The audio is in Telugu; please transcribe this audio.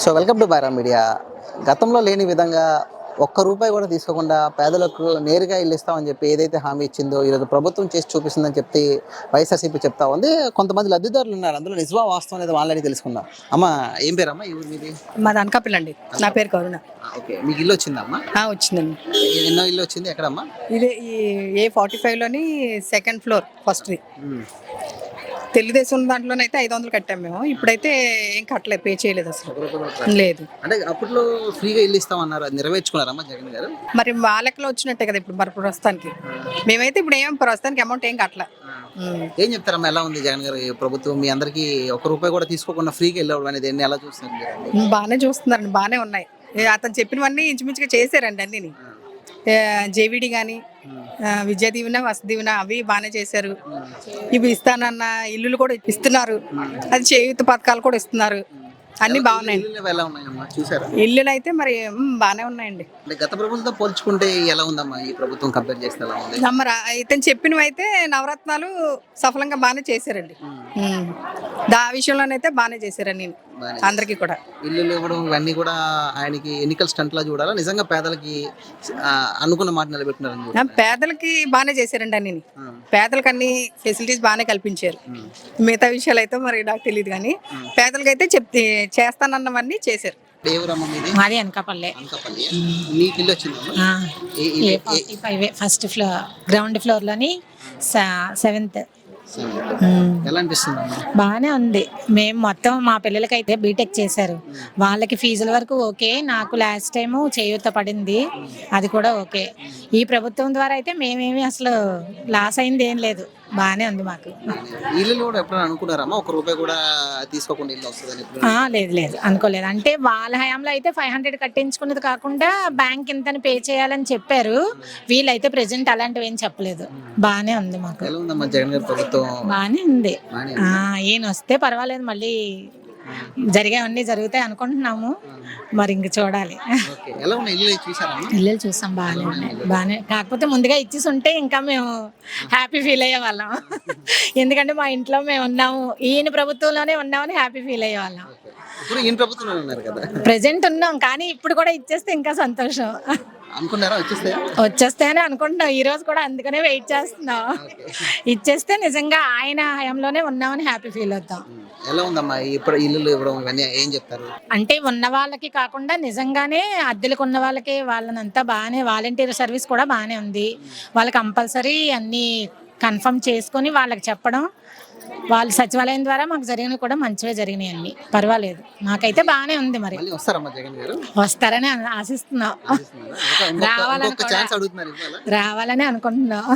So welcome to Baira media. గతంలో లేని విధంగా ఒక్క రూపాయి కూడా తీసుకోకుండా పేదలకు నేరుగా ఇల్లు ఇస్తామని చెప్పి ఏదైతే హామీ ఇచ్చిందో ఈరోజు ప్రభుత్వం చేసి చూపిస్తుందని చెప్పి వైఎస్ఆర్సీపీ చెప్తా ఉంది. కొంతమంది లబ్ధిదారులు ఉన్నారు, అందులో నిజమా వాస్తవం అనేది వాళ్ళని తెలుసుకుందాం. అమ్మ, ఏం పేరమ్మా? ఈ ఊరు మీది? మాది అనకాపల్లి అండి. నా పేరు కరుణ. ఓకే, మీకు ఇల్లు వచ్చిందమ్మా? వచ్చిందండి. ఎన్నో ఇల్లు వచ్చింది? ఎక్కడమ్మా? ఇదే ఈ A45లోని సెకండ్ ఫ్లోర్ ఫస్ట్ది. తెలుగుదేశం దాంట్లోనైతే 500 కట్టాం మేము. ఇప్పుడైతే ఏం కట్టలేదు, పే చేయలేదు అసలు. లేదు. అంటే అప్పట్లో ఫ్రీగా ఇల్లు ఇస్తామన్నారు, అది నెరవేర్చుకున్నారమ్మా జగన్ గారు? మరి మా లెక్కలో వచ్చినట్టే కదా ఇప్పుడు మరి ప్రస్తుతానికి. మేమైతే ఇప్పుడు ఏం ప్రస్తుతానికి అమౌంట్ ఏం కట్టలే. ఏం చెప్తారమ్మా, ఎలా ఉంది జగన్ గారు ప్రభుత్వం? మీ అందరికి ఒక్క రూపాయి కూడా తీసుకోకుండా ఫ్రీగా వెళ్ళవడం అనేది ఎలా చూస్తారు మీరు? బాగానే చూస్తున్నారండి, బాగానే ఉన్నాయి. అతను చెప్పినవన్నీ ఇంచుమించుగా చేశారండి అన్నీ. జేవిడి కానీ విద్యా దీవెన, వసతి దీవెన అవి బాగానే చేశారు. ఇవి ఇస్తానన్న ఇల్లులు కూడా ఇస్తున్నారు. అది చేయూత పథకాలు కూడా ఇస్తున్నారు. అన్ని బాగున్నాయండి. ఇల్లులు అయితే మరి బాగానే ఉన్నాయండి. గత ప్రభుత్వంతో పోల్చుకుంటే ఎలా ఉందమ్మా ఈ ప్రభుత్వం? కంపేర్ చేస్తే ఎలా ఉంది? ఇతను చెప్పినవి అయితే నవరత్నాలు సఫలంగా బాగానే చేశారండి. ఆ విషయంలోనైతే బాగానే చేశారండి అందరికీ కూడా. ఇల్లులు ఇవ్వడం ఇవన్నీ కూడా ఆయనకి ఎన్నికల స్టంట్ లా చూడాలా? నిజంగా పేదలకి అనుకున్న మాట నిలబెట్టినారు? పేదలకి బాగానే చేశారండి అన్ని. పేదలకు అన్ని ఫెసిలిటీస్ బాగానే కల్పించారు. మిగతా విషయాలు అయితే మరి నాకు తెలియదు కానీ పేదలకైతే చేస్తానన్నవన్నీ చేశారు. మాది Anakapalli. First floor, ground floor లోని 7th. బాగానే ఉంది. మేము మొత్తం మా పిల్లలకైతే బీటెక్ చేశారు, వాళ్ళకి ఫీజుల వరకు ఓకే. నాకు లాస్ట్ టైము చేయూత పడింది, అది కూడా ఓకే. ఈ ప్రభుత్వం ద్వారా అయితే మేమేమి అసలు లాస్ అయింది ఏం లేదు, బాగానే ఉంది మాకు. లేదు లేదు అనుకోలేదు. అంటే వాళ్ళ హయాంలో అయితే 500 కట్టించుకున్నది కాకుండా బ్యాంక్ ఇంతని పే చేయాలని చెప్పారు. వీళ్ళైతే ప్రెసెంట్ అలాంటివి ఏం చెప్పలేదు. బాగానే ఉంది మాకు, బాగానే ఉంది. ఈయన వస్తే పర్వాలేదు, మళ్ళీ జరిగేవన్నీ జరుగుతాయి అనుకుంటున్నాము. మరి ఇంక చూడాలి. ఇల్లు చూసాం, బాగానే ఉన్నాయి. బాగానే, కాకపోతే ముందుగా ఇచ్చేసి ఉంటే ఇంకా మేము హ్యాపీ ఫీల్ అయ్యే వాళ్ళం. ఎందుకంటే మా ఇంట్లో మేము ఉన్నాము, ఈయన ప్రభుత్వంలోనే ఉన్నామని హ్యాపీ ఫీల్ అయ్యే వాళ్ళం. ప్రెసెంట్ ఉన్నాం కానీ ఇప్పుడు కూడా ఇచ్చేస్తే ఇంకా సంతోషం. వచ్చేస్తాయని అనుకుంటున్నాం ఈ రోజు కూడా, అందుకనే వెయిట్ చేస్తున్నాం. ఇచ్చేస్తే నిజంగా ఆయన హయాంలోనే ఉన్నామని హ్యాపీ ఫీల్ అవుతాం. అంటే ఉన్న వాళ్ళకి కాకుండా నిజంగానే అద్దెలకు ఉన్న వాళ్ళకి వాళ్ళనంతా బాగానే, వాలంటీర్ సర్వీస్ కూడా బాగానే ఉంది. వాళ్ళకి కంపల్సరీ అన్ని కన్ఫర్మ్ చేసుకొని వాళ్ళకి చెప్పడం, వాళ్ళు సచివాలయం ద్వారా మాకు జరిగినవి కూడా మంచివే జరిగినాయి, అన్ని పర్వాలేదు. మాకైతే బాగానే ఉంది. మరి వస్తారని ఆశిస్తున్నాం, రావాలని అనుకుంటున్నాం.